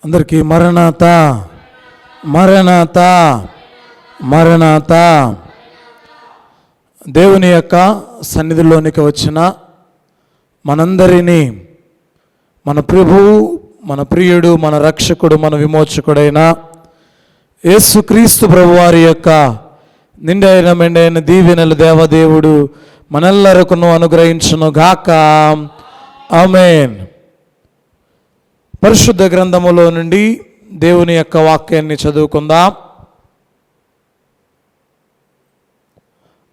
అందరికీ మరణాత మరణాత మరణాత. దేవుని యొక్క సన్నిధిలోనికి వచ్చిన మనందరినీ మన ప్రభువు, మన ప్రియుడు, మన రక్షకుడు, మన విమోచకుడైన యేసుక్రీస్తు ప్రభువారి యొక్క నిండైన మెండైన దీవెనలు దేవదేవుడు మనెల్లరకును అనుగ్రహించును గాక. ఆమేన్. పరిశుద్ధ గ్రంథములో నుండి దేవుని యొక్క వాక్యాన్ని చదువుకుందాం.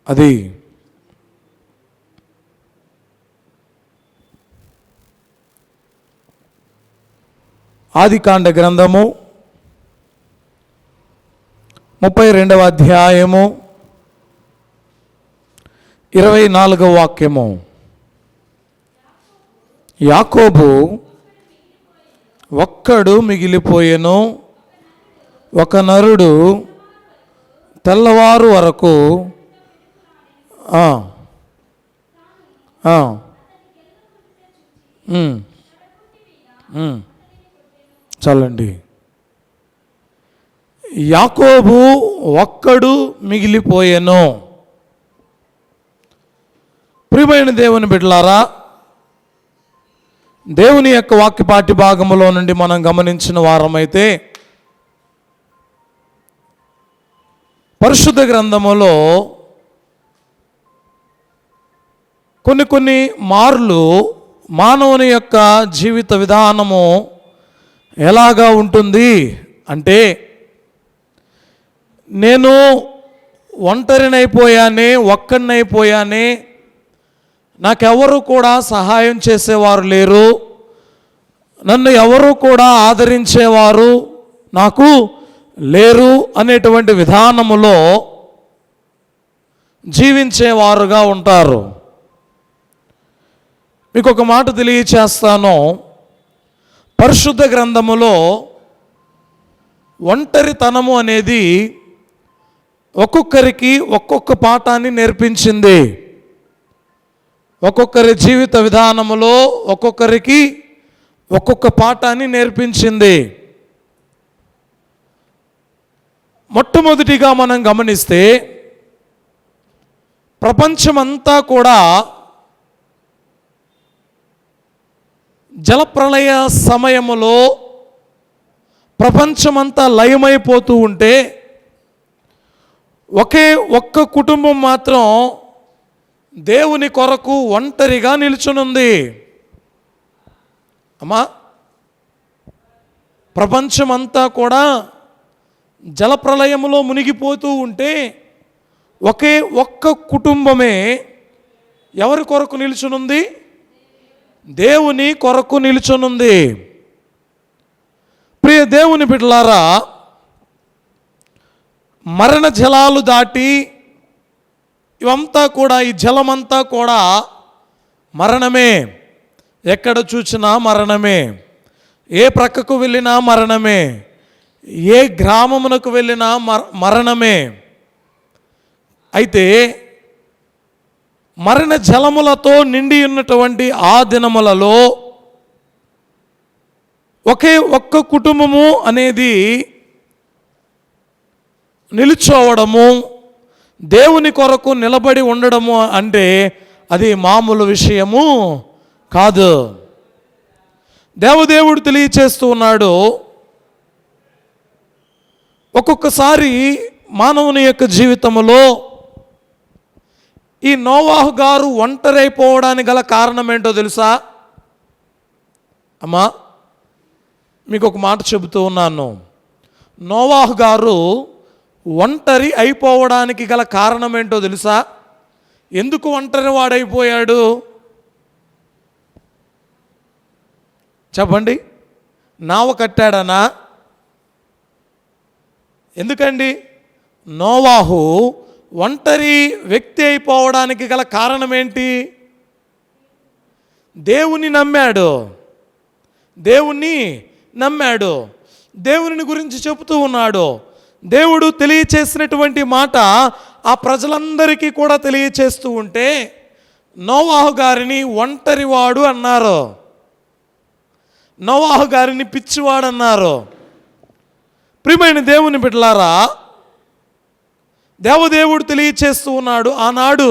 అది ఆదికాండ గ్రంథము 32వ అధ్యాయము 24వ వాక్యము. యాకోబు ఒక్కడు మిగిలిపోయెను, ఒక నరుడు తెల్లవారు వరకు చాలండి. యాకోబు ఒక్కడు మిగిలిపోయెను. ప్రియమైన దేవుని బిడ్డలారా, దేవుని యొక్క వాక్యపాఠ్య భాగములో నుండి మనం గమనించిన వారమైతే పరిశుద్ధ గ్రంథములో కొన్ని మార్లు మానవుని యొక్క జీవిత విధానము ఎలాగా ఉంటుంది అంటే, నేను ఒంటరినైపోయానే, ఒక్కడినైపోయానే, నాకెవరు కూడా సహాయం చేసేవారు లేరు, నన్ను ఎవరు కూడా ఆదరించేవారు నాకు లేరు అనేటువంటి విధానములో జీవించేవారుగా ఉంటారు. మీకు ఒక మాట తెలియచేస్తాను. పరిశుద్ధ గ్రంథములో ఒంటరితనము అనేది ఒక్కొక్కరికి ఒక్కొక్క పాఠాన్ని నేర్పించింది. ఒక్కొక్కరి జీవిత విధానములో ఒక్కొక్కరికి ఒక్కొక్క పాఠాన్ని నేర్పించింది. మొట్టమొదటిగా మనం గమనిస్తే, ప్రపంచమంతా కూడా జలప్రళయ సమయములో ప్రపంచమంతా లయమైపోతూ ఉంటే ఒక్క కుటుంబం మాత్రం దేవుని కొరకు ఒంటరిగా నిల్చునుంది. అమ్మా, ప్రపంచమంతా కూడా జలప్రళయములో మునిగిపోతూ ఉంటే ఒక్క కుటుంబమే ఎవరి కొరకు నిల్చునుంది? దేవుని కొరకు నిల్చునుంది. ప్రియ దేవుని బిడ్డలారా, మరణ జలాలు దాటి ఇవంతా కూడా, ఈ జలమంతా కూడా మరణమే. ఎక్కడ చూసినా మరణమే, ఏ ప్రక్కకు వెళ్ళినా మరణమే, ఏ గ్రామమునకు వెళ్ళినా మరణమే. అయితే మరణ జలములతో నిండి ఉన్నటువంటి ఆ దినములలో ఒక్క కుటుంబము అనేది నిలుచోవడము, దేవుని కొరకు నిలబడి ఉండడము అంటే అది మామూలు విషయము కాదు. దేవదేవుడు తెలియచేస్తూ ఉన్నాడు, ఒక్కొక్కసారి మానవుని యొక్క జీవితంలో ఈ నోవాహు గారు ఒంటరైపోవడానికి గల కారణం ఏంటో తెలుసా? అమ్మా, మీకు ఒక మాట చెబుతూ ఉన్నాను. నోవాహు గారు ఒంటరి అయిపోవడానికి గల కారణం ఏంటో తెలుసా? ఎందుకు ఒంటరి వాడైపోయాడు చెప్పండి. నావ కట్టాడనా? ఎందుకండి నోవాహు ఒంటరి వ్యక్తి అయిపోవడానికి గల కారణం ఏంటి? దేవుని నమ్మాడు. దేవుని గురించి చెబుతూ ఉన్నాడు. దేవుడు తెలియచేసినటువంటి మాట ఆ ప్రజలందరికీ కూడా తెలియచేస్తూ ఉంటే నోవాహు గారిని ఒంటరివాడు అన్నారు. నోవాహు గారిని పిచ్చివాడన్నారు. ప్రియమైన దేవుని బిడ్డలారా, దేవదేవుడు తెలియచేస్తూ ఉన్నాడు, ఆనాడు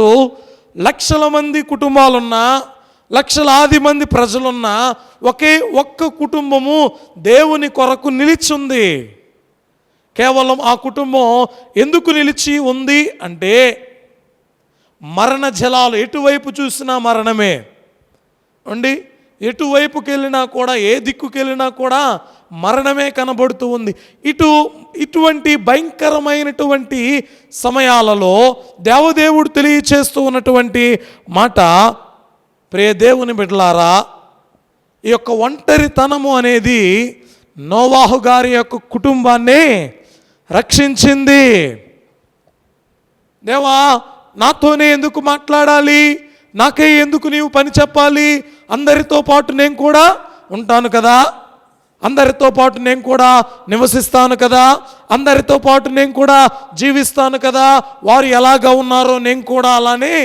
లక్షల మంది కుటుంబాలున్నా, లక్షలాది మంది ప్రజలున్నా, ఒక్క కుటుంబము దేవుని కొరకు నిలిచింది. కేవలం ఆ కుటుంబం ఎందుకు నిలిచి ఉంది అంటే, మరణ జలాలు ఎటువైపు చూసినా మరణమే అండి. ఎటువైపుకి వెళ్ళినా కూడా, ఏ దిక్కుకి వెళ్ళినా కూడా మరణమే కనబడుతూ ఉంది. ఇటువంటి భయంకరమైనటువంటి సమయాలలో దేవదేవుడు తెలియచేస్తూ ఉన్నటువంటి మాట, ప్రియ దేవుని బిడ్డలారా, ఈ యొక్క ఒంటరితనము అనేది నోవాహు గారి యొక్క కుటుంబాన్ని రక్షించింది. దేవా, నాతోనే ఎందుకు మాట్లాడాలి, నాకే ఎందుకు నీవు పని చెప్పాలి, అందరితో పాటు నేను కూడా ఉంటాను కదా, అందరితో పాటు నేను కూడా నివసిస్తాను కదా, అందరితో పాటు నేను కూడా జీవిస్తాను కదా, వారు ఎలాగా ఉన్నారో నేను కూడా అలానే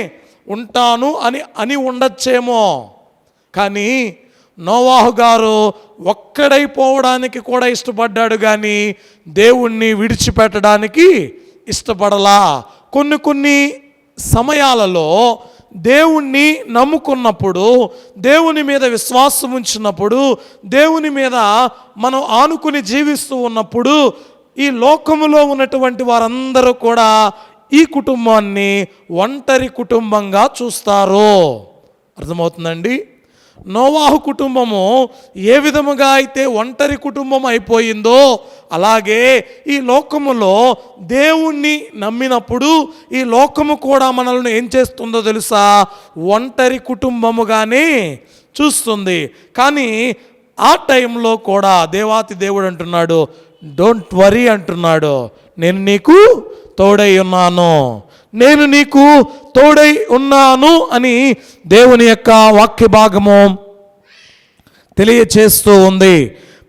ఉంటాను అని ఉండొచ్చేమో. కానీ నోవాహు గారు ఒక్కడైపోవడానికి కూడా ఇష్టపడ్డాడు, కానీ దేవుణ్ణి విడిచిపెట్టడానికి ఇష్టపడలా. కొన్ని సమయాలలో దేవుణ్ణి నమ్ముకున్నప్పుడు, దేవుని మీద విశ్వాసం ఉంచినప్పుడు, దేవుని మీద మనం ఆనుకుని జీవిస్తూ ఉన్నప్పుడు, ఈ లోకములో ఉన్నటువంటి వారందరూ కూడా ఈ కుటుంబాన్ని ఒంటరి కుటుంబంగా చూస్తారు. అర్థమవుతుందండి? నోవాహు కుటుంబము ఏ విధముగా అయితే ఒంటరి కుటుంబం అయిపోయిందో, అలాగే ఈ లోకములో దేవుణ్ణి నమ్మినప్పుడు ఈ లోకము కూడా మనల్ని ఏం చేస్తుందో తెలుసా? ఒంటరి కుటుంబముగానే చూస్తుంది. కానీ ఆ టైంలో కూడా దేవాతి దేవుడు అంటున్నాడు, డోంట్ వరీ అంటున్నాడు, నేను నీకు తోడై ఉన్నాను, నేను నీకు తోడై ఉన్నాను అని దేవుని యొక్క వాక్య భాగము తెలియచేస్తూ ఉంది.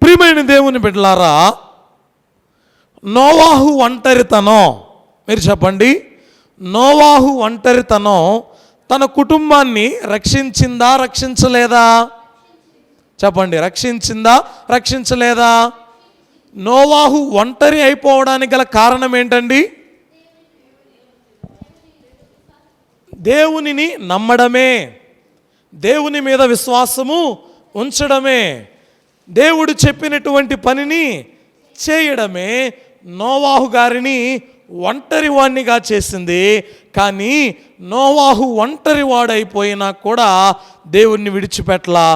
ప్రియమైన దేవుని బిడ్డలారా, నోవాహు ఒంటరితనం, మీరు చెప్పండి, నోవాహు ఒంటరితనం తన కుటుంబాన్ని రక్షించిందా, రక్షించలేదా? చెప్పండి, రక్షించిందా, రక్షించలేదా? నోవాహు ఒంటరి అయిపోవడానికి గల కారణం ఏంటండి? దేవునిని నమ్మడమే, దేవుని మీద విశ్వాసము ఉంచడమే, దేవుడు చెప్పినటువంటి పనిని చేయడమే నోవాహు గారిని ఒంటరి వాణ్ణిగా చేసింది. కానీ నోవాహు ఒంటరి వాడైపోయినా కూడా దేవుణ్ణి విడిచిపెట్టలా.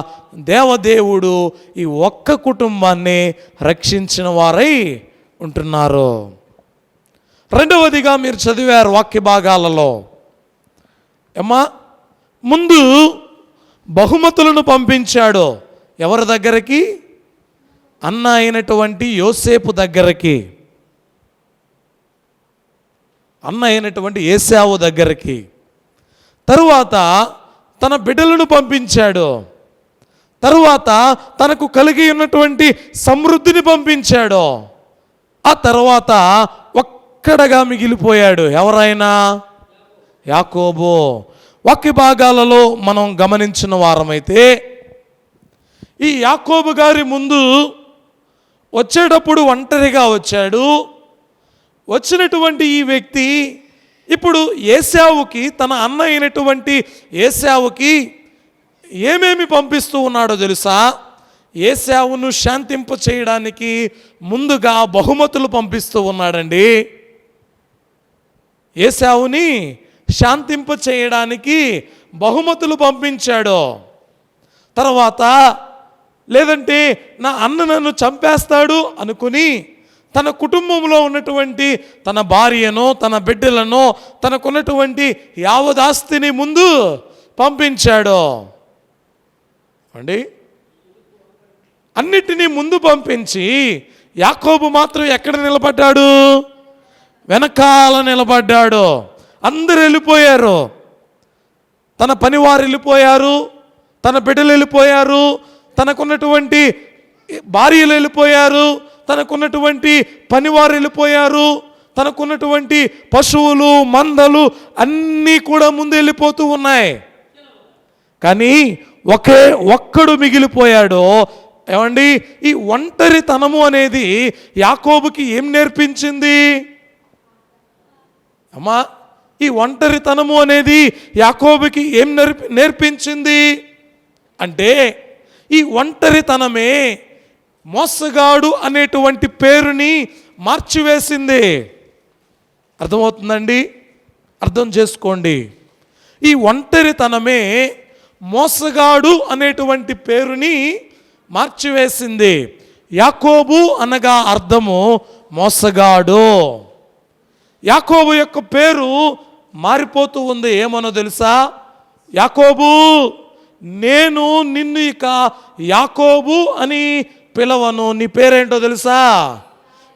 దేవదేవుడు ఈ ఒక్క కుటుంబాన్ని రక్షించిన వారై ఉంటున్నారు. రెండవదిగా మీరు చదివారు వాక్య భాగాలలో, అమ్మా, ముందు బహుమతులను పంపించాడు. ఎవరి దగ్గరికి? అన్న అయినటువంటి యోసేపు దగ్గరికి, అన్న అయినటువంటి ఏశావు దగ్గరికి. తరువాత తన బిడ్డలను పంపించాడు. తరువాత తనకు కలిగి ఉన్నటువంటి సమృద్ధిని పంపించాడు. ఆ తర్వాత ఒక్కడగా మిగిలిపోయాడు. ఎవరైనా? యాకోబు. వాక్య భాగాలలో మనం గమనించిన వారమైతే, ఈ యాకోబు గారి ముందు వచ్చేటప్పుడు ఒంటరిగా వచ్చాడు. వచ్చినటువంటి ఈ వ్యక్తి ఇప్పుడు ఏశావుకి, తన అన్న అయినటువంటి ఏశావుకి ఏమేమి పంపిస్తూ ఉన్నాడో తెలుసా? ఏశావును శాంతింప చేయడానికి ముందుగా బహుమతులు పంపిస్తూ ఉన్నాడండి. ఏశావుని శాంతింప చేయడానికి బహుమతులు పంపించాడు. తర్వాత లేదంటే నా అన్న నన్ను చంపేస్తాడు అనుకుని తన కుటుంబంలో ఉన్నటువంటి తన భార్యను, తన బిడ్డలను, తనకున్నటువంటి యావదాస్తిని ముందు పంపించాడు అండి. అన్నిటినీ ముందు పంపించి యాకోబు మాత్రం ఎక్కడ నిలబడ్డాడు? వెనకాల నిలబడ్డాడు. అందరు వెళ్ళిపోయారు. తన పనివారు వెళ్ళిపోయారు, తన బిడ్డలు వెళ్ళిపోయారు, తనకున్నటువంటి భార్యలు వెళ్ళిపోయారు, తనకున్నటువంటి పనివారు వెళ్ళిపోయారు, తనకున్నటువంటి పశువులు, మందలు అన్నీ కూడా ముందు వెళ్ళిపోతూ ఉన్నాయి. కానీ ఒక్కడు మిగిలిపోయాడు. ఏమండి, ఈ ఒంటరితనము అనేది యాకోబుకి ఏం నేర్పించింది? అమ్మా, ఈ ఒంటరితనము అనేది యాకోబుకి ఏం నేర్పించింది అంటే, ఈ ఒంటరితనమే మోసగాడు అనేటువంటి పేరుని మార్చివేసింది. అర్థమవుతుందండి? అర్థం చేసుకోండి. ఈ ఒంటరితనమే మోసగాడు అనేటువంటి పేరుని మార్చివేసింది. యాకోబు అనగా అర్థము మోసగాడు. యాకోబు యొక్క పేరు మారిపోతూ ఉంది. ఏమనో తెలుసా? యాకోబు, నేను నిన్ను ఇక యాకోబు అని పిలవను, నీ పేరేంటో తెలుసా?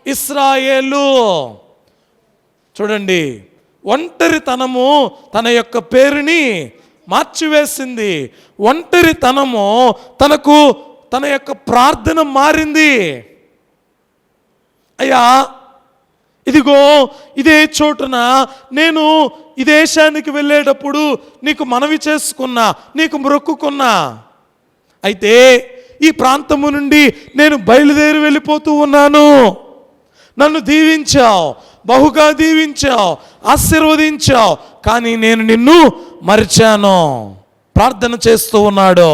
ఇశ్రాయేలు. చూడండి, ఒంటరితనము తన యొక్క పేరుని మార్చివేసింది. ఒంటరితనము తన యొక్క ప్రార్థన మారింది. అయ్యా, ఇదిగో ఇదే చోటున నేను ఈ దేశానికి వెళ్ళేటప్పుడు నీకు మనవి చేసుకున్నా, నీకు మొక్కుకున్నా. అయితే ఈ ప్రాంతము నుండి నేను బయలుదేరి వెళ్ళిపోతూ ఉన్నాను. నన్ను దీవించావు, బహుగా దీవించావు, ఆశీర్వదించావు, కానీ నేను నిన్ను మరిచాను. ప్రార్థన చేస్తూ ఉన్నాడు.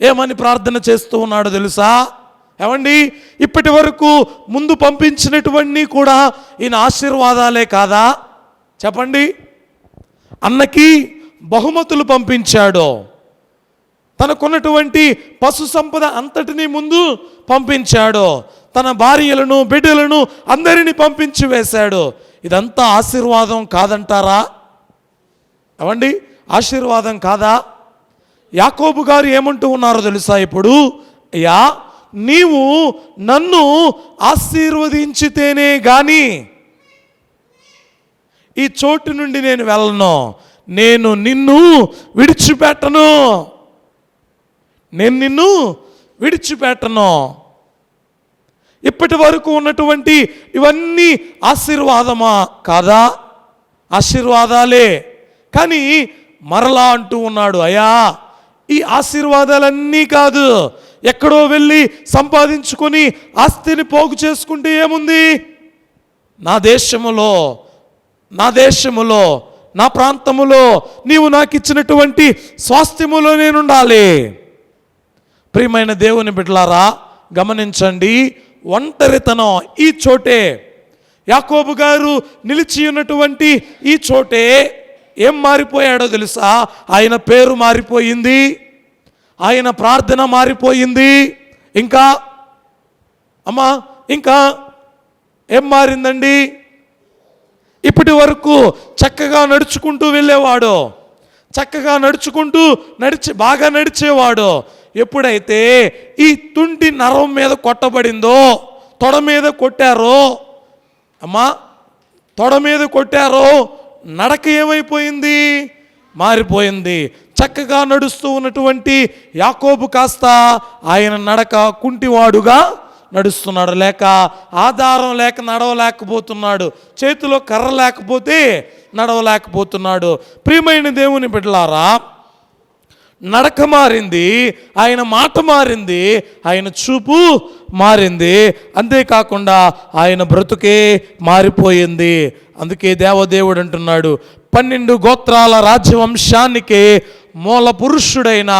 ఏమని ప్రార్థన చేస్తూ ఉన్నాడో తెలుసా? ఏమండి, ఇప్పటి వరకు ముందు పంపించినటువన్నీ కూడా ఈయన ఆశీర్వాదాలే కాదా? చెప్పండి. అన్నకి బహుమతులు పంపించాడు, తనకున్నటువంటి పశు సంపద అంతటినీ ముందు పంపించాడు, తన భార్యలను బిడ్డలను అందరినీ పంపించి వేశాడు. ఇదంతా ఆశీర్వాదం కాదంటారా? ఏమండి, ఆశీర్వాదం కాదా? యాకోబు గారు ఏమంటూ ఉన్నారో తెలుసా? ఇప్పుడు, అయ్యా, నీవు నన్ను ఆశీర్వదించితేనే గాని ఈ చోటు నుండి నేను వెళ్ళను, నేను నిన్ను విడిచిపెట్టను, నేను నిన్ను విడిచిపెట్టను. ఇప్పటి వరకు ఉన్నటువంటి ఇవన్నీ ఆశీర్వాదమా కాదా? ఆశీర్వాదాలే. కానీ మరలా అంటూ ఉన్నాడు, అయ్యా, ఈ ఆశీర్వాదాలన్నీ కాదు, ఎక్కడో వెళ్ళి సంపాదించుకొని ఆస్తిని పోగు చేసుకుంటే ఏముంది? నా దేశములో నా ప్రాంతములో నీవు నాకు ఇచ్చినటువంటి స్వాస్థ్యములో నేను ఉండాలి. ప్రియమైన దేవుని బిడ్డలారా, గమనించండి, ఒంటరితనం ఈ చోటే, యాకోబు గారు నిలిచి ఉన్నటువంటి ఈ చోటే ఏం మారిపోయాడో తెలుసా? ఆయన పేరు మారిపోయింది, ఆయన ప్రార్థన మారిపోయింది. ఇంకా అమ్మా, ఇంకా ఏం మారిందండి? ఇప్పటి వరకు చక్కగా నడుచుకుంటూ వెళ్ళేవాడు, చక్కగా బాగా నడిచేవాడు. ఎప్పుడైతే ఈ తుంటి నరం మీద కొట్టబడిందో, తొడ మీద కొట్టారో, అమ్మా, తొడ మీద కొట్టారో, నడక ఏమైపోయింది? మారిపోయింది. చక్కగా నడుస్తూ ఉన్నటువంటి యాకోబు కాస్త ఆయన నడక కుంటివాడుగా నడుస్తున్నాడు. లేక ఆధారం లేక నడవలేకపోతున్నాడు, చేతిలో కర్ర లేకపోతే నడవలేకపోతున్నాడు. ప్రియమైన దేవుని బిడ్డలారా, నడక మారింది, ఆయన మాట మారింది, ఆయన చూపు మారింది, అంతేకాకుండా ఆయన బ్రతుకే మారిపోయింది. అందుకే దేవదేవుడు అంటున్నాడు, 12 గోత్రాల రాజ్యవంశానికి మూల పురుషుడైన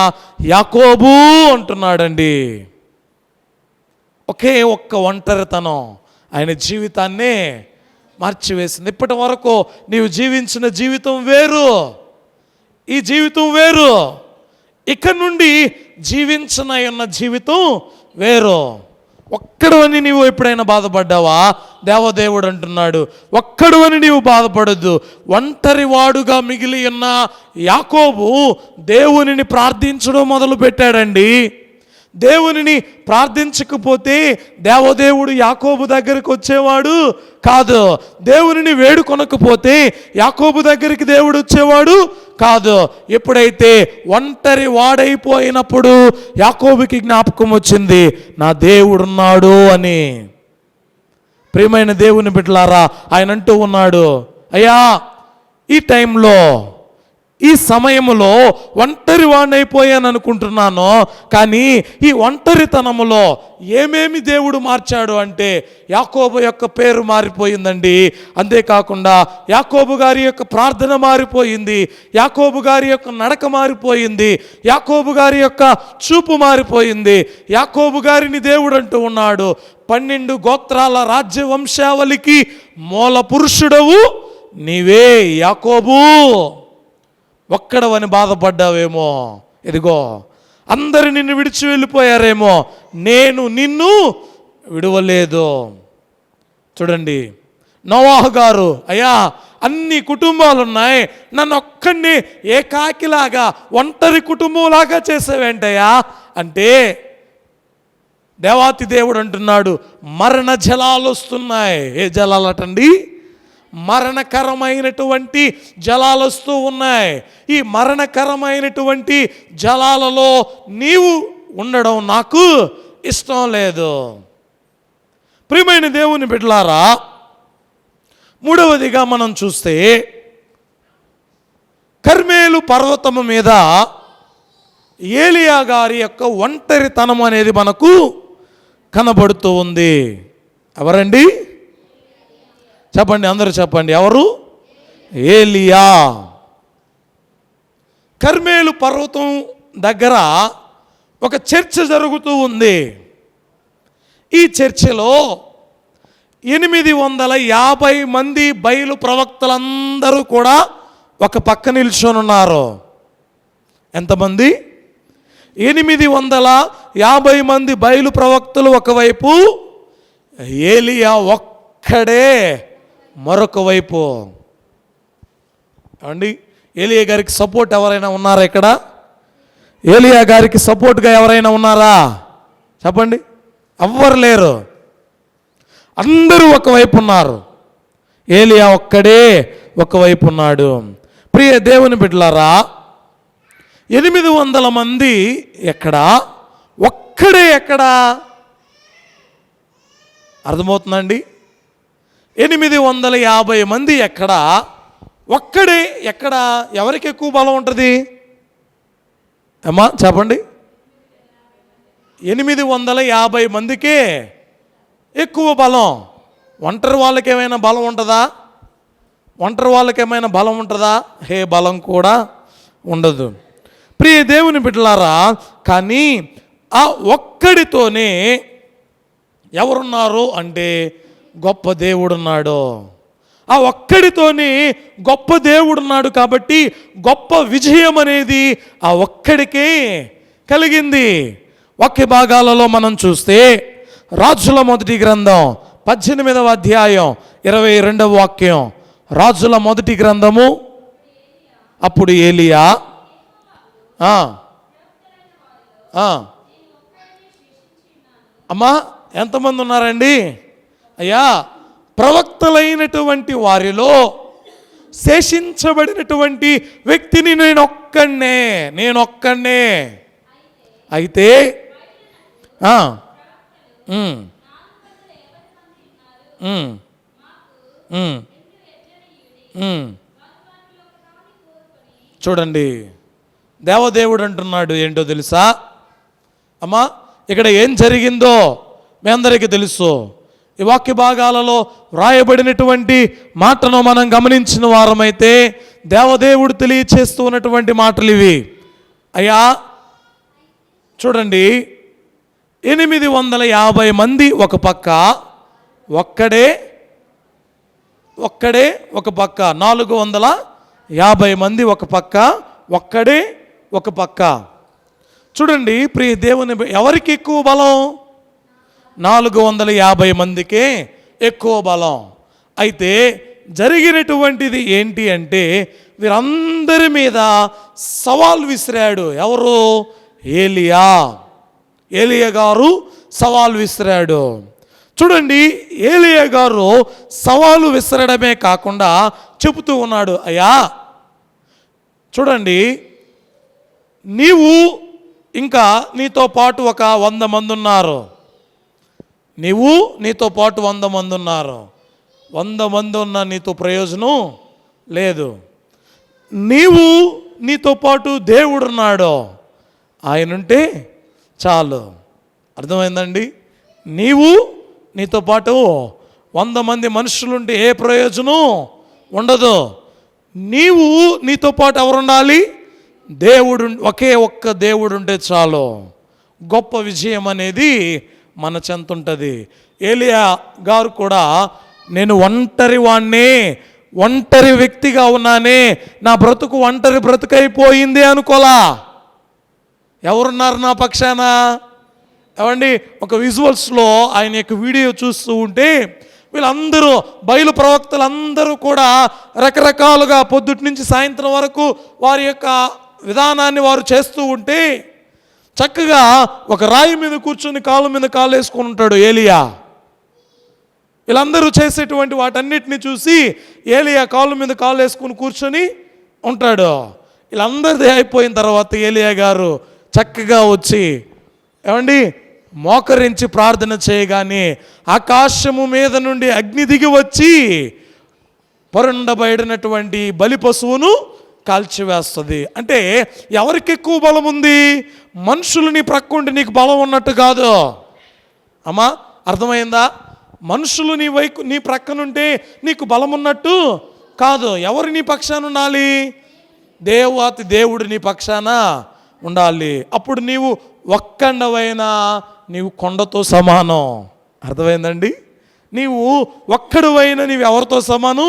యాకోబు అంటున్నాడండి. ఒకే ఒక్క ఒంటరితనం ఆయన జీవితాన్నే మార్చివేసింది. ఇప్పటి వరకు నీవు జీవించిన జీవితం వేరు, ఈ జీవితం వేరు. ఇక నుండి జీవించనయున్న జీవితం వేరు. ఒక్కడు అని నీవు ఎప్పుడైనా బాధపడ్డావా? దేవదేవుడు అంటున్నాడు, ఒక్కడు అని నీవు బాధపడద్దు. ఒంటరి వాడుగా మిగిలి ఉన్న యాకోబు దేవునిని ప్రార్థించడం మొదలు పెట్టాడండి. దేవునిని ప్రార్థించకపోతే దేవదేవుడు యాకోబు దగ్గరికి వచ్చేవాడు కాదు. దేవునిని వేడుకొనకపోతే యాకోబు దగ్గరికి దేవుడు వచ్చేవాడు కాదు. ఎప్పుడైతే ఒంటరి వాడైపోయినప్పుడు యాకోబుకి జ్ఞాపకం వచ్చింది, నా దేవుడున్నాడు అని. ప్రియమైన దేవుని బిడ్డలారా, ఆయన అంటూ ఉన్నాడు, అయ్యా, ఈ టైంలో ఈ సమయంలో ఒంటరి వాడినైపోయాను అనుకుంటున్నాను, కానీ ఈ ఒంటరితనములో ఏమేమి దేవుడు మార్చాడు అంటే యాకోబు యొక్క పేరు మారిపోయిందండి. అంతేకాకుండా యాకోబు గారి యొక్క ప్రార్థన మారిపోయింది, యాకోబు గారి యొక్క నడక మారిపోయింది, యాకోబు గారి యొక్క చూపు మారిపోయింది. యాకోబు గారిని దేవుడు అంటూ ఉన్నాడు, 12 గోత్రాల రాజ్య వంశావళికి మూల పురుషుడవు నీవే యాకోబు. ఒక్కడవని బాధపడ్డావేమో, ఇదిగో అందరు నిన్ను విడిచి వెళ్ళిపోయారేమో, నేను నిన్ను విడవలేదు. చూడండి, నోవాహు గారు, అయ్యా అన్ని కుటుంబాలు ఉన్నాయి, నన్ను ఒక్కడిని ఏకాకిలాగా ఒంటరి కుటుంబంలాగా చేసేవేంటయ్యా అంటే, దేవాతి దేవుడు అంటున్నాడు, మరణ జలాలు వస్తున్నాయి. ఏ జలాలు అటండి? మరణకరమైనటువంటి జలాలు వస్తూ ఉన్నాయి. ఈ మరణకరమైనటువంటి జలాలలో నీవు ఉండడం నాకు ఇష్టం లేదు. ప్రియమైన దేవుని బిడ్డలారా, మూడవదిగా మనం చూస్తే కర్మేలు పర్వతము మీద ఏలియా గారి యొక్క ఒంటరితనం అనేది మనకు కనబడుతూ ఉంది. ఎవరండి? చెప్పండి, అందరూ చెప్పండి, ఎవరు? ఏలియా. కర్మేలు పర్వతం దగ్గర ఒక చర్చ జరుగుతూ ఉంది. ఈ చర్చలో 850 మంది బయలు ప్రవక్తలందరూ కూడా ఒక పక్క నిల్చొని ఉన్నారు. ఎంతమంది? 850 మంది బయలు ప్రవక్తలు ఒకవైపు, ఏలియా ఒక్కడే మరొక వైపు. ఏమండి, ఏలియా గారికి సపోర్ట్ ఎవరైనా ఉన్నారా ఇక్కడ? ఏలియా గారికి సపోర్ట్గా ఎవరైనా ఉన్నారా? చెప్పండి. ఎవ్వరు లేరు, అందరూ ఒకవైపు ఉన్నారు. ఏలియా ఒక్కడే ఒకవైపు ఉన్నాడు. ప్రియ దేవుని బిడ్డలారా, 800 మంది ఎక్కడా? ఒక్కడే ఎక్కడా? అర్థమవుతుందండి? 850 మంది ఎక్కడా? ఒక్కడే ఎక్కడా? ఎవరికి ఎక్కువ బలం ఉంటుంది అమ్మా చెప్పండి? 850 మందికే ఎక్కువ బలం. ఒంటరి వాళ్ళకి ఏమైనా బలం ఉంటుందా? ఒంటరి వాళ్ళకి ఏమైనా బలం ఉంటుందా? హే, బలం కూడా ఉండదు. ప్రియ దేవుని బిడ్డలారా, కానీ ఆ ఒక్కడితోనే ఎవరున్నారు అంటే గొప్ప దేవుడున్నాడు. ఆ ఒక్కడితోనే గొప్ప దేవుడున్నాడు కాబట్టి గొప్ప విజయం అనేది ఆ ఒక్కడికే కలిగింది. వాక్య భాగాలలో మనం చూస్తే రాజుల మొదటి గ్రంథం 18వ అధ్యాయం 22వ వాక్యం. రాజుల మొదటి గ్రంథము. అప్పుడు ఏలియా అమ్మా ఎంతమంది ఉన్నారండి? అయ్యా, ప్రవక్తలైనటువంటి వారిలో శేషించబడినటువంటి వ్యక్తిని నేనొక్కనే. అయితే చూడండి, దేవదేవుడు అంటున్నాడు ఏంటో తెలుసా అమ్మా? ఇక్కడ ఏం జరిగిందో మీ అందరికీ తెలుసు. ఈ వాక్య భాగాలలో వ్రాయబడినటువంటి మాటను మనం గమనించిన వారమైతే దేవదేవుడు తెలియచేస్తూ ఉన్నటువంటి మాటలు ఇవి. అయ్యా చూడండి, 850 మంది ఒక పక్క, ఒక్కడే ఒక పక్క. 450 మంది ఒక పక్క, ఒక్కడే ఒక పక్క. చూడండి ప్రియ దేవుని, ఎవరికి ఎక్కువ బలం? 450 మందికే ఎక్కువ బలం. అయితే జరిగినటువంటిది ఏంటి అంటే వీరందరి మీద సవాల్ విసిరాడు. ఎవరు? ఏలియా. ఏలియా గారు సవాల్ విసిరాడు. చూడండి, ఏలియా గారు సవాలు విసరడమే కాకుండా చెబుతూ ఉన్నాడు, అయ్యా చూడండి, నీవు ఇంకా నీతో పాటు ఒక 100 మంది ఉన్నారు. నీతో పాటు 100 మంది ఉన్నారు. 100 మంది ఉన్న నీతో ప్రయోజనం లేదు. నీవు నీతో పాటు దేవుడున్నాడు, ఆయనుంటే చాలు. అర్థమైందండి? నీవు నీతో పాటు 100 మంది మనుషులుంటే ఏ ప్రయోజనం ఉండదు. నీవు నీతో పాటు ఎవరుండాలి? దేవుడు, ఒకే ఒక్క దేవుడు ఉంటే చాలు. గొప్ప విజయం అనేది మన చెంత ఉంటుంది. ఏలియా గారు కూడా నేను ఒంటరి వాణ్ణే, ఒంటరి వ్యక్తిగా ఉన్నానే, నా బ్రతుకు ఒంటరి బ్రతుకైపోయింది అనుకోలా. ఎవరున్నారు నా పక్షాన? ఏమండి, ఒక విజువల్స్లో ఆయన యొక్క వీడియో చూస్తూ ఉంటే వీళ్ళందరూ బయలు ప్రవక్తలందరూ కూడా రకరకాలుగా పొద్దుటి నుంచి సాయంత్రం వరకు వారి యొక్క విధానాన్ని వారు చేస్తూ ఉంటే చక్కగా ఒక రాయి మీద కూర్చొని కాలు మీద కాలు వేసుకొని ఉంటాడు ఏలియా. వీళ్ళందరూ చేసేటువంటి వాటన్నిటిని చూసి ఏలియా కాలు మీద కాలు వేసుకుని కూర్చొని ఉంటాడు. వీళ్ళందరిది అయిపోయిన తర్వాత ఏలియా గారు చక్కగా వచ్చి ఏమండి మోకరించి ప్రార్థన చేయగానే ఆకాశము మీద నుండి అగ్ని దిగి వచ్చి పరుండబడినటువంటి బలి పశువును కాల్చివేస్తుంది. అంటే ఎవరికి ఎక్కువ బలం ఉంది? మనుషులు నీ ప్రక్కుండి నీకు బలం ఉన్నట్టు కాదు. అమ్మా, అర్థమైందా? మనుషులు నీ ప్రక్కనుంటే నీకు బలం ఉన్నట్టు కాదు. ఎవరు నీ పక్షాన ఉండాలి? దేవాతి దేవుడు నీ పక్షాన ఉండాలి. అప్పుడు నీవు ఒక్కండవైనా నీవు కొండతో సమానం. అర్థమైందండి? నీవు ఒక్కడువైనా నీవు ఎవరితో సమానం?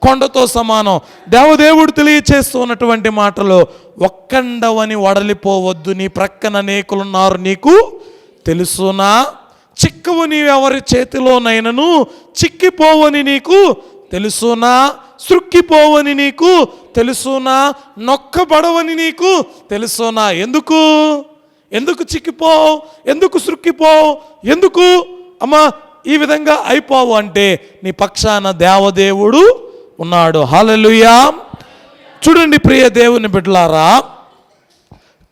కొండతో సమానం. దేవదేవుడు తెలియచేస్తూ ఉన్నటువంటి మాటలు, ఒక్కండవని వడలిపోవద్దు, నీ ప్రక్కన అనేకులున్నారు నీకు తెలుసునా, చిక్కవు నీవెవరి చేతిలోనైనను చిక్కిపోవని నీకు తెలుసునా, సృక్కిపోవని నీకు తెలుసునా, నొక్కబడవని నీకు తెలుసునా. ఎందుకు చిక్కిపోవు? ఎందుకు సృక్కిపోవు? ఎందుకు అమ్మా ఈ విధంగా అయిపోవు అంటే నీ పక్షాన దేవదేవుడు ఉన్నాడు. హల్లెలూయా. చూడండి ప్రియ దేవుని బిడ్డలారా,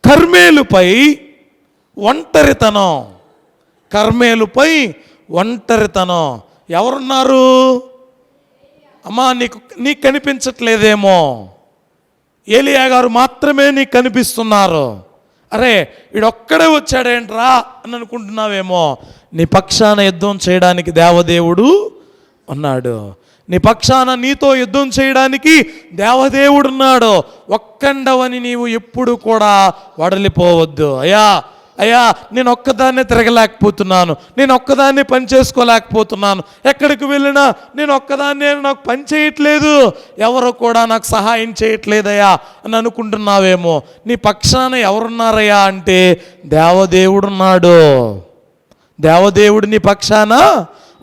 కర్మేలుపై ఒంటరితనం, కర్మేలుపై ఒంటరితనం. ఎవరున్నారు? అమ్మా నీకు కనిపించట్లేదేమో, ఏలియా గారు మాత్రమే నీకు కనిపిస్తున్నారు. అరే వీడొక్కడే వచ్చాడేంట్రా అని అనుకుంటున్నావేమో. నీ పక్షాన యుద్ధం చేయడానికి దేవదేవుడు ఉన్నాడు. నీ పక్షాన నీతో యుద్ధం చేయడానికి దేవదేవుడు ఉన్నాడు. ఒక్కండవని నీవు ఎప్పుడు కూడా వడలిపోవద్దు. అయ్యా నేను ఒక్కదాన్నే తిరగలేకపోతున్నాను, నేను ఒక్కదాన్నే పని చేసుకోలేకపోతున్నాను, ఎక్కడికి వెళ్ళినా నేను ఒక్కదాన్నే, నాకు పని చేయట్లేదు, ఎవరు కూడా నాకు సహాయం చేయట్లేదయ్యా అని అనుకుంటున్నావేమో. నీ పక్షాన ఎవరున్నారయ్యా అంటే దేవదేవుడున్నాడు. దేవదేవుడు నీ పక్షాన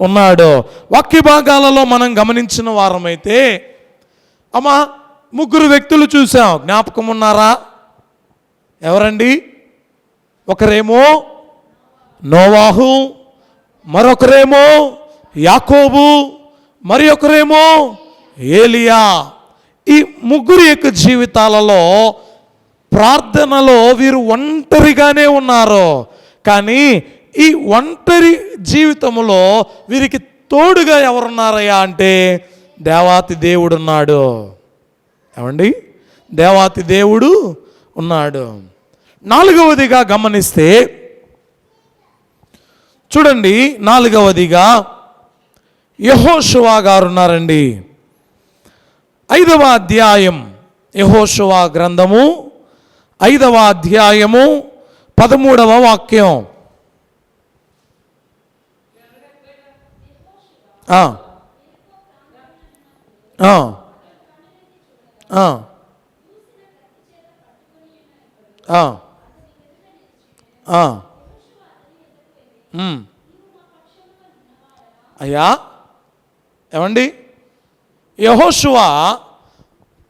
ఉన్నాడు. వాక్య భాగాలలో మనం గమనించిన వారమైతే అమ్మా 3 వ్యక్తులు చూసాం. జ్ఞాపకం ఉన్నారా? ఎవరండి? ఒకరేమో నోవాహు, మరొకరేమో యాకోబు, మరి ఒకరేమో ఏలియా. ఈ 3 యొక్క జీవితాలలో ప్రార్థనలో వీరు ఒంటరిగానే ఉన్నారు. కానీ ఈ ఒంటరి జీవితంలో వీరికి తోడుగా ఎవరున్నారయ్యా అంటే దేవాతి దేవుడు ఉన్నాడు. ఏమండి? దేవాతి దేవుడు ఉన్నాడు. 4వదిగా గమనిస్తే చూడండి, 4వదిగా యెహోషువ గారు ఉన్నారండి. 5వ అధ్యాయం, యెహోషువ గ్రంథము 5వ అధ్యాయము 13వ వాక్యం. అయ్యా ఏమండి, యెహోషువ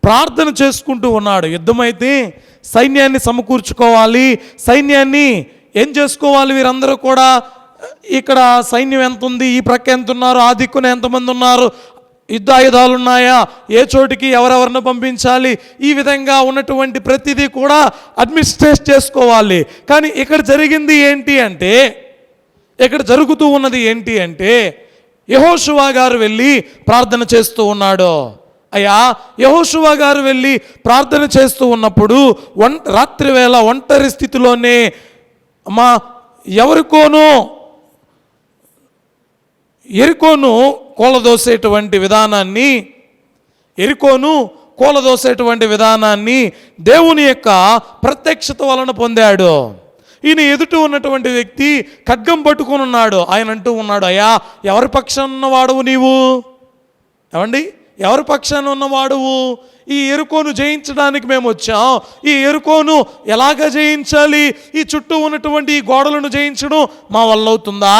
ప్రార్థన చేసుకుంటూ ఉన్నాడు. యుద్ధమైతే సైన్యాన్ని సమకూర్చుకోవాలి, సైన్యాన్ని ఏం చేసుకోవాలి? వీరందరూ కూడా ఇక్కడ సైన్యం ఎంత ఉంది, ఈ ప్రక్క ఎంత ఉన్నారు, ఆ దిక్కున ఎంతమంది ఉన్నారు, యుద్ధ ఆయుధాలు ఉన్నాయా, ఏ చోటికి ఎవరెవరిని పంపించాలి, ఈ విధంగా ఉన్నటువంటి ప్రతిదీ కూడా అడ్మినిస్ట్రేట్ చేసుకోవాలి. కానీ ఇక్కడ జరిగింది ఏంటి అంటే, ఇక్కడ జరుగుతూ ఉన్నది ఏంటి అంటే యెహోషువ గారు వెళ్ళి ప్రార్థన చేస్తూ ఉన్నాడు. అయ్యా, యెహోషువ గారు వెళ్ళి ప్రార్థన చేస్తూ ఉన్నప్పుడు రాత్రి వేళ ఒంటరి స్థితిలోనే ఎరికోను కూలదోసేటువంటి విధానాన్ని దేవుని యొక్క ప్రత్యక్షత వలన పొందాడు. ఈయన ఎదుట ఉన్నటువంటి వ్యక్తి ఖడ్గం పట్టుకుని ఉన్నాడు. ఆయన అంటూ ఉన్నాడు, అయ్యా, ఎవరి పక్షాన ఉన్నవాడువు నీవు? ఏమండి, ఎవరి పక్షాన ఉన్నవాడువు? ఈ ఎరుకోను జయించడానికి మేము వచ్చాం. ఈ ఎరుకోను ఎలాగ జయించాలి? ఈ చుట్టూ ఉన్నటువంటి ఈ గోడలను జయించడం మా వల్ల అవుతుందా?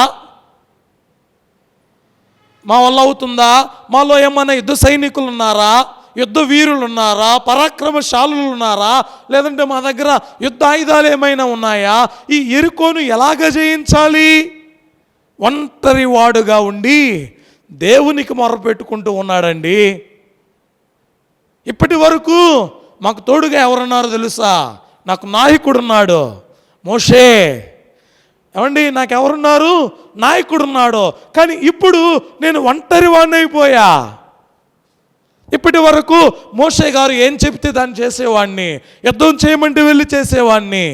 మాలో ఏమన్నా యుద్ధ సైనికులు ఉన్నారా? యుద్ధ వీరులు ఉన్నారా? పరాక్రమశాలులు ఉన్నారా? లేదంటే మా దగ్గర యుద్ధ ఆయుధాలు ఏమైనా ఉన్నాయా? ఈ ఎరుకోను ఎలాగ జయించాలి? ఒంటరి వాడుగా ఉండి దేవునికి మొరపెట్టుకుంటూ ఉన్నాడండి. ఇప్పటి వరకు మాకు తోడుగా ఎవరున్నారో తెలుసా? నాకు నాయకుడున్నాడు, మోషే. ఏమండి, నాకెవరున్నారు? నాయకుడున్నాడు. కానీ ఇప్పుడు నేను ఒంటరి వాడిని అయిపోయా. ఇప్పటి వరకు మోషే గారు ఏం చెప్తే దాన్ని చేసేవాడిని, యుద్ధం చేయమంటే వెళ్ళి చేసేవాడిని.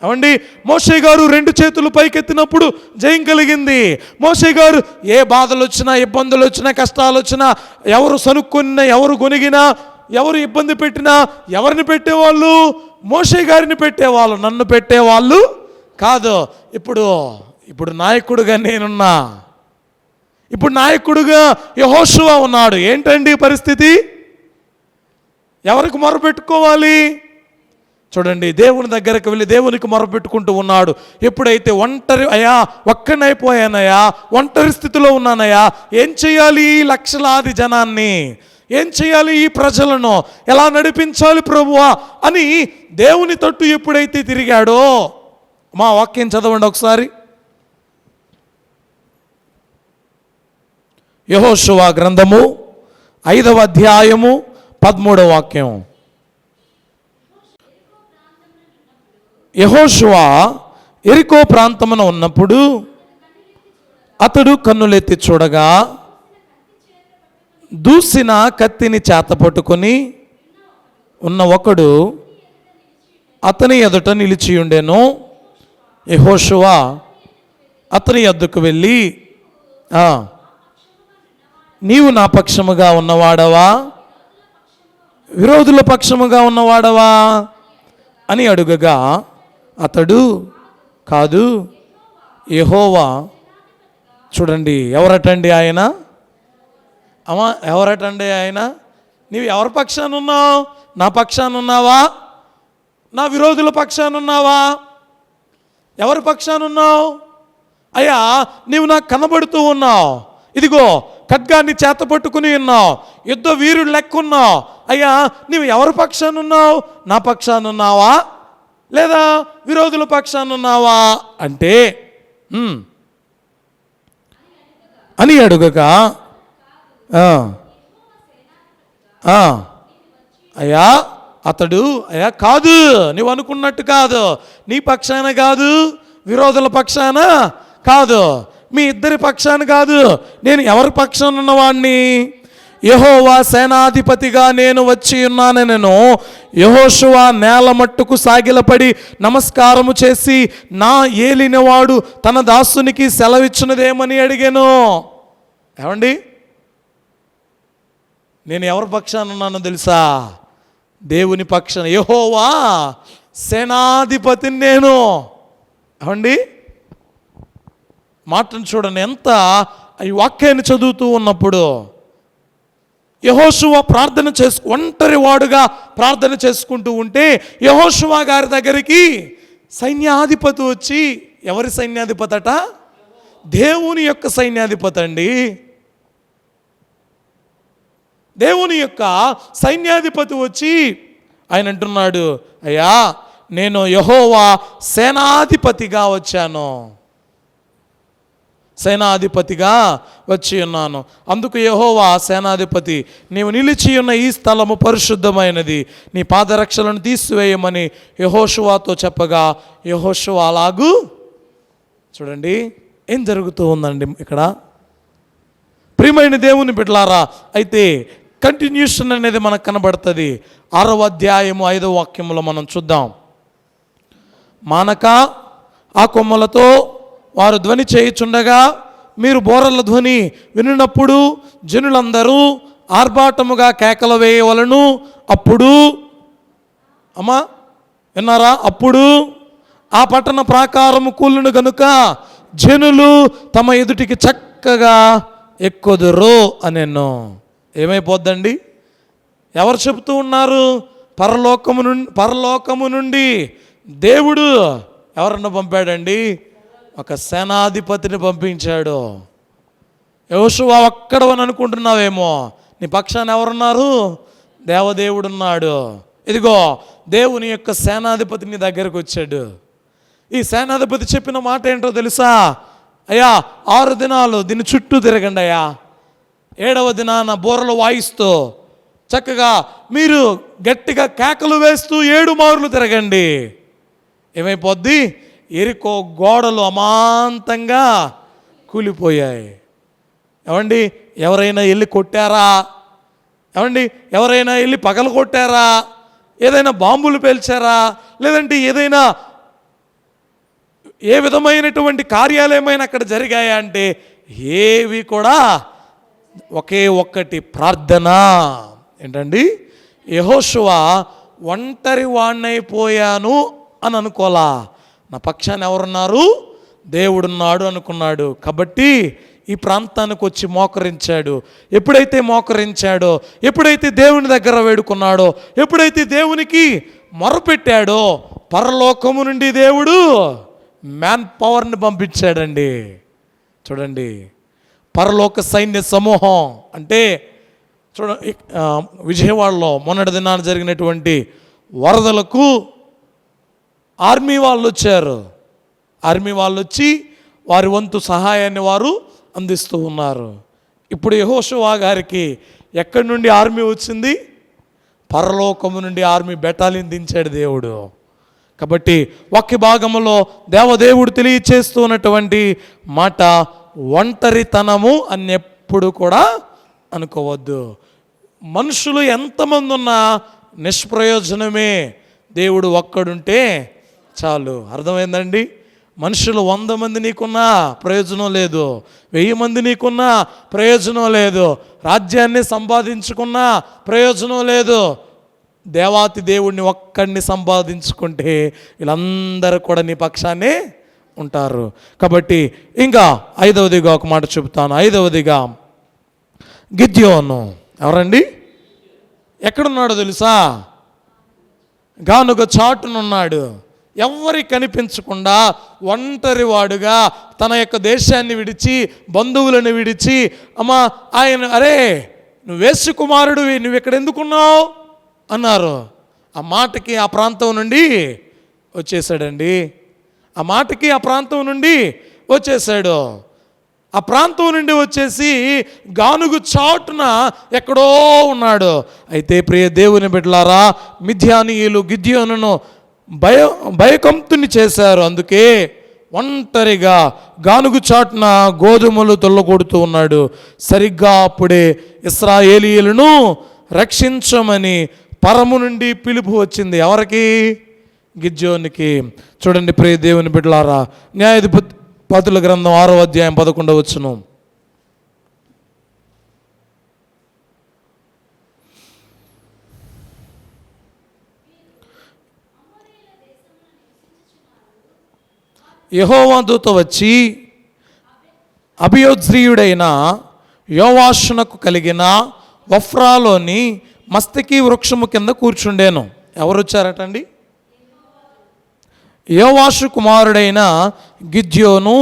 ఏమండి, మోషే గారు 2 చేతులు పైకెత్తినప్పుడు జయం కలిగింది. మోషే గారు ఏ బాధలు వచ్చినా, ఇబ్బందులు వచ్చినా, కష్టాలు వచ్చినా, ఎవరు సనుక్కున్నా, ఎవరు గొనిగినా, ఎవరు ఇబ్బంది పెట్టినా ఎవరిని పెట్టేవాళ్ళు? మోషే గారిని పెట్టేవాళ్ళు, నన్ను పెట్టేవాళ్ళు కాదు. ఇప్పుడు నాయకుడుగా నేనున్నా. ఇప్పుడు నాయకుడుగా యెహోషువ ఉన్నాడు. ఏంటండి పరిస్థితి? ఎవరికి మొరపెట్టుకోవాలి? చూడండి, దేవుని దగ్గరకు వెళ్ళి దేవునికి మొరపెట్టుకుంటూ ఉన్నాడు. ఎప్పుడైతే ఒక్కనైపోయానయ్యా, ఒంటరి స్థితిలో ఉన్నానయ్యా, ఏం చేయాలి? ఈ లక్షలాది జనాన్ని ఏం చేయాలి? ఈ ప్రజలను ఎలా నడిపించాలి ప్రభువా అని దేవుని తట్టు ఎప్పుడైతే తిరిగాడో, మా వాక్యం చదవండి ఒకసారి. యెహోషువ గ్రంథము 5వ అధ్యాయము 13వ వాక్యం. యెహోషువ యెరికో ప్రాంతమున ఉన్నప్పుడు అతడు కన్నులెత్తి చూడగా దూసిన కత్తిని చేత పట్టుకొని ఉన్న ఒకడు అతని ఎదుట నిలిచియుండెను. యెహోషువ అతని యొద్దకు వెళ్ళి, నీవు నా పక్షముగా ఉన్నవాడవా, విరోధుల పక్షముగా ఉన్నవాడవా అని అడుగగా అతడు, కాదు, యెహోవా. చూడండి, ఎవరటండి ఆయన? ఎవరటండి ఆయన? నీవు ఎవరి పక్షాన ఉన్నావు? నా పక్షాన ఉన్నావా? నా విరోధుల పక్షాన ఉన్నావా? ఎవరి పక్షాన ఉన్నావు? అయ్యా, నీవు నాకు కనబడుతూ ఉన్నావు. ఇదిగో ఖడ్గాన్ని చేత పట్టుకుని ఉన్నావు, యుద్ధ వీరుడు లెక్కున్నావు. అయ్యా, నీవు ఎవరి పక్షాన ఉన్నావు? నా పక్షాన ఉన్నావా లేదా విరోధుల పక్షాన ఉన్నావా అంటే అని అడుగగా, అయ్యా అతడు, అయ్యా కాదు, నువ్వు అనుకున్నట్టు కాదు, నీ పక్షాన కాదు, విరోధుల పక్షాన కాదు, మీ ఇద్దరి పక్షాన కాదు, నేను ఎవరి పక్షాన ఉన్నవాడిని? యెహోవా సేనాధిపతిగా నేను వచ్చి ఉన్నానెను. యెహోషువ నేల మట్టుకు సాగిలపడి నమస్కారము చేసి, నా ఏలినవాడు తన దాసునికి సెలవిచ్చినదేమని అడిగాను. ఏమండి, నేను ఎవరి పక్షాన ఉన్నానో తెలుసా? దేవుని పక్షాన. యెహోవా సేనాధిపతిని నేను. ఏమండి, మాటను చూడండి, ఎంత ఈ వాక్యాన్ని చదువుతూ ఉన్నప్పుడు యెహోషువ ఒంటరి వాడుగా ప్రార్థన చేసుకుంటూ ఉంటే యెహోషువ గారి దగ్గరికి సైన్యాధిపతి వచ్చి, ఎవరి సైన్యాధిపతి అట? దేవుని యొక్క సైన్యాధిపతి అండి. దేవుని యొక్క సైన్యాధిపతి వచ్చి ఆయన అంటున్నాడు, అయ్యా నేను యెహోవా సేనాధిపతిగా వచ్చాను, సేనాధిపతిగా వచ్చి ఉన్నాను. అందుకు యెహోవా సేనాధిపతి, నీవు నిలిచి ఉన్న ఈ స్థలము పరిశుద్ధమైనది, నీ పాదరక్షలను తీసివేయమని యెహోషువతో చెప్పగా యెహోషువ అలాగూ. చూడండి ఏం జరుగుతూ ఉందండి ఇక్కడ. ప్రియమైన దేవుని బిడ్డలారా, అయితే కంటిన్యూషన్ అనేది మనకు కనబడుతుంది. 6వ అధ్యాయము 5వ వాక్యంలో మనం చూద్దాం. మానక ఆ కొమ్మలతో వారు ధ్వని చేయుచుండగా మీరు బోరల ధ్వని వినినప్పుడు జనులందరూ ఆర్భాటముగా కేకలు వేయవలను. అప్పుడు అమ్మా విన్నారా? అప్పుడు ఆ పట్టణ ప్రాకారము కూలును గనుక జనులు తమ ఎదుటికి చక్కగా ఎక్కుదురు అనెను. ఏమైపోద్దండి? ఎవరు చెబుతూ ఉన్నారు? పరలోకము నుండి దేవుడు ఎవరన్నా పంపాడండి? ఒక సేనాధిపతిని పంపించాడు. యెహోషువ ఒక్కడవని అనుకుంటున్నావేమో, నీ పక్షాన ఎవరున్నారు? దేవదేవుడున్నాడు. ఇదిగో దేవుని యొక్క సేనాధిపతి నీ దగ్గరకు వచ్చాడు. ఈ సేనాధిపతి చెప్పిన మాట ఏంటో తెలుసా? అయ్యా 6 దినాలు దీని చుట్టూ తిరగండి అయ్యా. 7వ దినాన బోరలు వాయిస్తూ చక్కగా మీరు గట్టిగా కేకలు వేస్తూ 7 మార్లు తిరగండి. ఏమైపోద్ది? ఎరికో గోడలు అమాంతంగా కూలిపోయాయి. ఏమండి? ఎవరైనా వెళ్ళి కొట్టారా? ఏమండి? ఎవరైనా వెళ్ళి పగలు కొట్టారా? ఏదైనా బాంబులు పేల్చారా? లేదంటే ఏదైనా ఏ విధమైనటువంటి కార్యాలు ఏమైనా అక్కడ జరిగాయా అంటే ఏవి కూడా. ఒకే ఒక్కటి ప్రార్థన. ఏంటండి? యెహోషువ ఒంటరి వాణ్ణైపోయాను అని అనుకోలా. నా పక్షాన ఎవరున్నారు? దేవుడున్నాడు అనుకున్నాడు. కాబట్టి ఈ ప్రాంతానికి వచ్చి మోకరించాడు. ఎప్పుడైతే మోకరించాడో, ఎప్పుడైతే దేవుని దగ్గర వేడుకున్నాడో, ఎప్పుడైతే దేవునికి మొరపెట్టాడో, పరలోకము నుండి దేవుడు మ్యాన్ పవర్ని పంపించాడండి. చూడండి, పరలోక సైన్య సమూహం అంటే విజయవాడలో మొన్నటి దినాన జరిగినటువంటి వరదలకు ఆర్మీ వాళ్ళు వచ్చారు. ఆర్మీ వాళ్ళు వచ్చి వారి వంతు సహాయాన్ని వారు అందిస్తూ ఉన్నారు. ఇప్పుడు యెహోషువ గారికి ఎక్కడి నుండి ఆర్మీ వచ్చింది? పరలోకము నుండి ఆర్మీ బెటాలియన్ దించాడు దేవుడు. కాబట్టి వాక్య భాగంలో దేవదేవుడు తెలియచేస్తున్నటువంటి మాట ఒంటరితనము అని ఎప్పుడు కూడా అనుకోవద్దు. మనుషులు ఎంతమంది ఉన్నా నిష్ప్రయోజనమే. దేవుడు ఒక్కడుంటే చాలు. అర్థమైందండి? మనుషులు 100 మంది నీకున్నా ప్రయోజనం లేదు, 1000 మంది నీకున్నా ప్రయోజనం లేదు, రాజ్యాన్ని సంపాదించుకున్నా ప్రయోజనం లేదు. దేవాతి దేవుడిని ఒక్కడిని సంపాదించుకుంటే వీళ్ళందరూ కూడా నీ పక్షాన్నే ఉంటారు. కాబట్టి ఇంకా 5వదిగా ఒక మాట చెబుతాను. 5వదిగా గిద్యోను. ఎవరండి? ఎక్కడున్నాడో తెలుసా? గానుగ చాటునున్నాడు. ఎవరికి కనిపించకుండా ఒంటరి వాడుగా తన యొక్క దేశాన్ని విడిచి, బంధువులను విడిచి, అమ్మా ఆయన అరే నువ్వు వేశ్య కుమారుడివి, నువ్వు ఇక్కడ ఎందుకున్నావు అన్నారు. ఆ మాటకి ఆ ప్రాంతం నుండి వచ్చేసాడండి. ఆ మాటకి ఆ ప్రాంతం నుండి వచ్చేసాడు. ఆ ప్రాంతం నుండి వచ్చేసి గానుగు చాటున ఎక్కడో ఉన్నాడు. అయితే ప్రియ దేవుని బిడ్డలారా, మిద్యానీయులు గిద్యోనును భయకంతుని చేశారు. అందుకే ఒంటరిగా గానుగు చాటున గోధుమలు తొల్లగొడుతూ ఉన్నాడు. సరిగ్గా అప్పుడే ఇశ్రాయేలీయులను రక్షించమని పరము నుండి పిలుపు వచ్చింది. ఎవరికి? గిద్యోనికి. చూడండి ప్రియ దేవుని బిడ్డలారా, న్యాయాధిపతుల గ్రంథం 6వ అధ్యాయం 11వ వచనం. యెహోవా దూత వచ్చి అబియోజ్రీయుడైన యోవాషునకు కలిగిన వఫ్రాలోని మస్తకి వృక్షము కింద కూర్చుండేను. ఎవరు వచ్చారటండి? యోవాషు కుమారుడైన గిద్యోను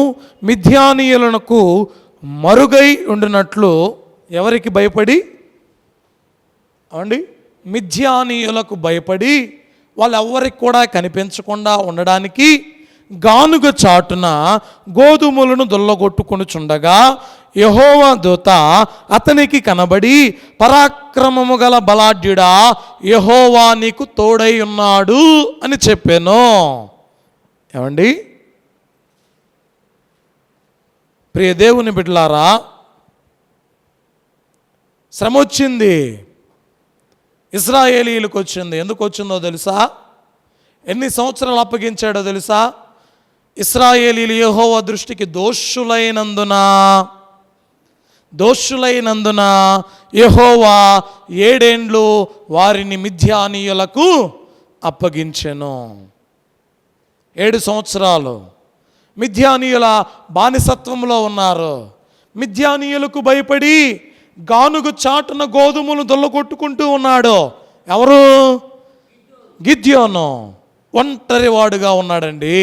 మిద్యానీయులకు మరుగై ఉండినట్లు. ఎవరికి భయపడి అండి? మిద్యానీయులకు భయపడి వాళ్ళెవ్వరికి కూడా కనిపించకుండా ఉండడానికి గానుగ చాటున గోధుమలను దొల్లగొట్టుకొనుచుండగా యెహోవా దూత అతనికి కనబడి, పరాక్రమము గల బలాఢ్యుడా, యెహోవా నీకు తోడై ఉన్నాడు అని చెప్పాను. ఏమండి ప్రియ దేవుని బిడ్డలారా, శ్రమ వచ్చింది, ఇశ్రాయేలీయులకు వచ్చింది. ఎందుకు వచ్చిందో తెలుసా? ఎన్ని సంవత్సరాలు అప్పగించాడో తెలుసా? ఇశ్రాయేలీయులు యెహోవా దృష్టికి దోషులైనందున యెహోవా 7 ఏండ్లు వారిని మిద్యానీయులకు అప్పగించెను. 7 సంవత్సరాలు మిద్యానీయుల బానిసత్వంలో ఉన్నారు. మిద్యానీయులకు భయపడి గానుగు చాటున గోధుమలు దొల్లగొట్టుకుంటూ ఉన్నాడు. ఎవరు? గిద్యోను. ఒంటరివాడుగా ఉన్నాడండి,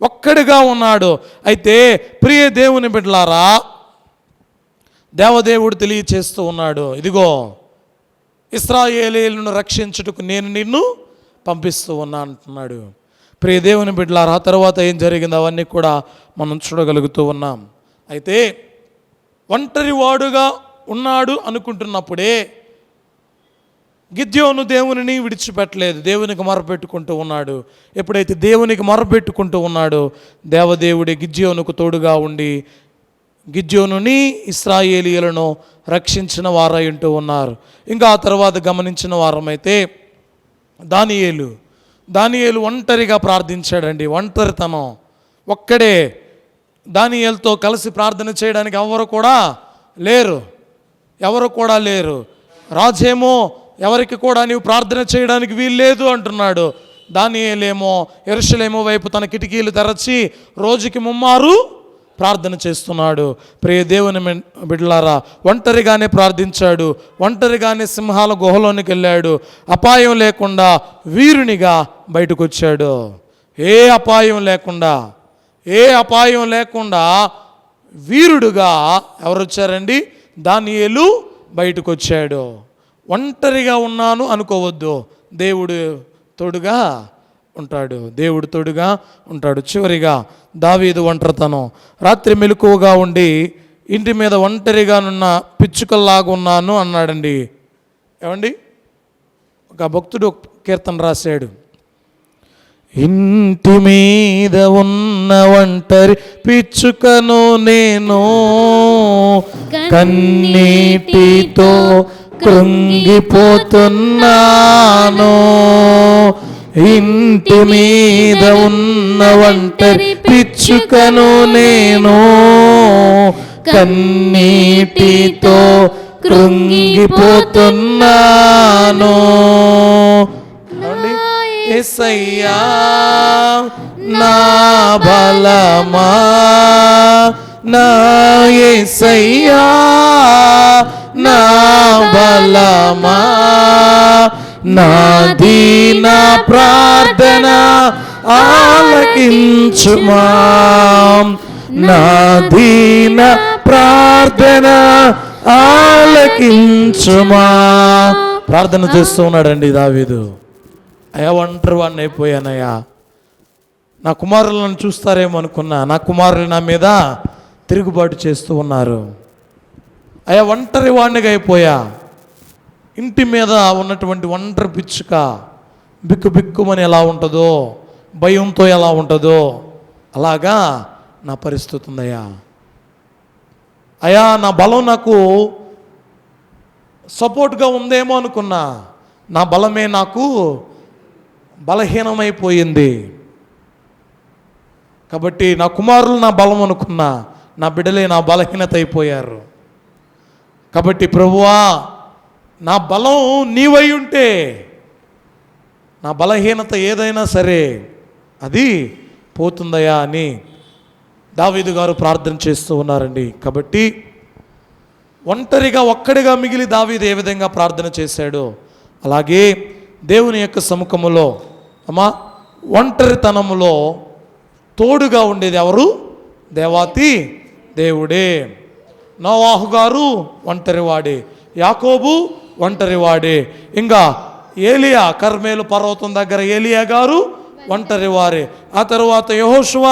ఒక్కడిగా ఉన్నాడు. అయితే ప్రియ దేవుని బిడ్డలారా, దేవదేవుడు తెలియచేస్తూ ఉన్నాడు, ఇదిగో ఇశ్రాయేలీయులను రక్షించుటకు నేను నిన్ను పంపిస్తూ ఉన్నా అంటున్నాడు. ప్రియ దేవుని బిడ్డలారా, ఆ తర్వాత ఏం జరిగిందో అవన్నీ కూడా మనం చూడగలుగుతూ ఉన్నాం. అయితే ఒంటరివాడుగా ఉన్నాడు అనుకుంటున్నప్పుడే గిద్యోను దేవునిని విడిచిపెట్టలేదు, దేవునికి మొరపెట్టుకుంటూ ఉన్నాడు. ఎప్పుడైతే దేవునికి మొరపెట్టుకుంటూ ఉన్నాడో దేవదేవుడే గిద్యోనుకు తోడుగా ఉండి గిద్యోనుని ఇశ్రాయేలీయులను రక్షించిన వారై ఉంటూ ఉన్నారు. ఇంకా ఆ తర్వాత గమనించిన వారమైతే దానియేలు ఒంటరిగా ప్రార్థించాడండి. ఒంటరితనం, ఒక్కడే. దానియేలుతో కలిసి ప్రార్థన చేయడానికి ఎవరు కూడా లేరు. రాజేమో ఎవరికి కూడా నీవు ప్రార్థన చేయడానికి వీల్లేదు అంటున్నాడు. దానియేలేమో యెరూషలేము వైపు తన కిటికీలు తెరచి రోజుకి 3 మారు ప్రార్థన చేస్తున్నాడు. ప్రియ దేవుని బిడ్డలారా, ఒంటరిగానే ప్రార్థించాడు, ఒంటరిగానే సింహాల గుహలోనికి వెళ్ళాడు. అపాయం లేకుండా వీరునిగా బయటకు వచ్చాడు. ఏ అపాయం లేకుండా వీరుడుగా ఎవరు వచ్చారండి? దానియేలు బయటకు వచ్చాడు. ఒంటరిగా ఉన్నాను అనుకోవద్దు, దేవుడు తోడుగా ఉంటాడు. చివరిగా దావీదు ఒంటరితనం. రాత్రి మెలకువగా ఉండి ఇంటి మీద ఒంటరిగానున్న పిచ్చుకల్లాగా ఉన్నాను అన్నాడండి. ఏమండి, ఒక భక్తుడు కీర్తన రాశాడు, ఇంటి మీద ఉన్న ఒంటరి పిచ్చుకను నేను కన్నీటితో కృంగిపోతున్నాను. ఇంటి మీద ఉన్న ఒంటరి పిచ్చుకను నేను కన్నీటితో కృంగిపోతున్నాను. యేసయ్యా నా బలమా, నా యేసయ్యా నా బలమా, నా దీన ప్రార్థన ఆలకించుమా, నా దీన ప్రార్థన ఆలకించుమా. ప్రార్థన చేస్తూ ఉన్నాడండి దావీదు. అయ్యా, ఒంటరి వాడిని అయిపోయానయ్యా, నా కుమారులను చూస్తారేమో అనుకున్నా, నా కుమారులు నా మీద తిరుగుబాటు చేస్తూ ఉన్నారు. అయ్యా, ఒంటరి వాడినిగా అయిపోయా. ఇంటి మీద ఉన్నటువంటి ఒంటరి పిచ్చుక బిక్కుమని ఎలా ఉంటుందో, భయంతో ఎలా ఉంటుందో అలాగా నా పరిస్థితి ఉందయ్యా. అయ్యా, నా బలం నాకు సపోర్ట్గా ఉందేమో అనుకున్నా, నా బలమే నాకు బలహీనమైపోయింది. కాబట్టి నా కుమారులు నా బలం అనుకున్నా, నా బిడ్డలే నా బలహీనత అయిపోయారు. కాబట్టి ప్రభువా, నా బలం నీవై ఉంటే నా బలహీనత ఏదైనా సరే అది పోతుందయా అని దావీదు గారు ప్రార్థన చేస్తూ ఉన్నారండి. కాబట్టి ఒక్కడిగా మిగిలి దావీదు ఏ విధంగా ప్రార్థన చేశాడో అలాగే దేవుని యొక్క సముఖములో ఒంటరితనములో తోడుగా ఉండేది ఎవరు? దేవాతి దేవుడే. నోవాహు గారు ఒంటరివాడే, యాకోబు ఒంటరివాడే, ఇంకా ఏలియా కర్మేలు పర్వతం దగ్గర ఏలియా గారు ఒంటరివారే, ఆ తర్వాత యెహోషువ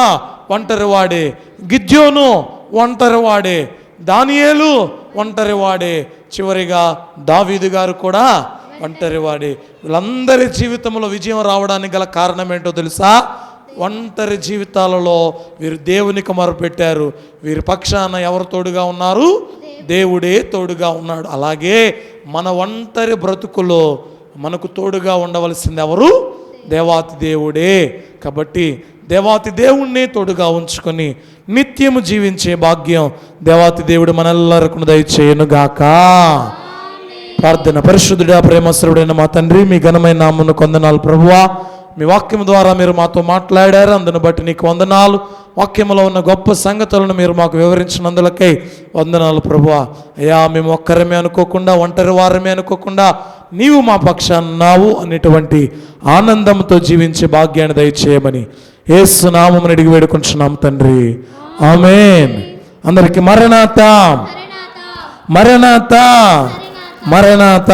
ఒంటరివాడే, గిద్యోను ఒంటరివాడే, దానియేలు ఒంటరివాడే, చివరిగా దావీదు గారు కూడా ఒంటరివాడే. వీళ్ళందరి జీవితంలో విజయం రావడానికి గల కారణం ఏంటో తెలుసా? ఒంటరి జీవితాలలో వీరు దేవునికి మొరపెట్టారు. వీరి పక్షాన ఎవరు తోడుగా ఉన్నారు? దేవుడే తోడుగా ఉన్నాడు. అలాగే మన ఒంటరి బ్రతుకులో మనకు తోడుగా ఉండవలసింది ఎవరు? దేవాతి దేవుడే. కాబట్టి దేవాతి దేవుణ్ణి తోడుగా ఉంచుకొని నిత్యము జీవించే భాగ్యం దేవాతి దేవుడు మనెల్లరకు దయచేయునుగాక. ప్రార్థన. పరిశుద్ధుడా ప్రేమస్వరుడైన మా తండ్రి, మీ ఘనమైన నామమును వందనాలు ప్రభువా. మీ వాక్యం ద్వారా మీరు మాతో మాట్లాడారు, అందును బట్టి నీకు వందనాలు. వాక్యంలో ఉన్న గొప్ప సంగతులను మీరు మాకు వివరించినందులకై వందనాలు ప్రభువా. అయ్యా, మేము ఒక్కరమే అనుకోకుండా, ఒంటరి వారమే అనుకోకుండా నీవు మా పక్షాన్నావు అనేటువంటి ఆనందంతో జీవించే భాగ్యాన్ని దయచేయమని యేసు నామమున అడిగి వేడుకుంటున్నాం తండ్రి. ఆమేన్. అందరికి మరణాత మరణాత మరణాత.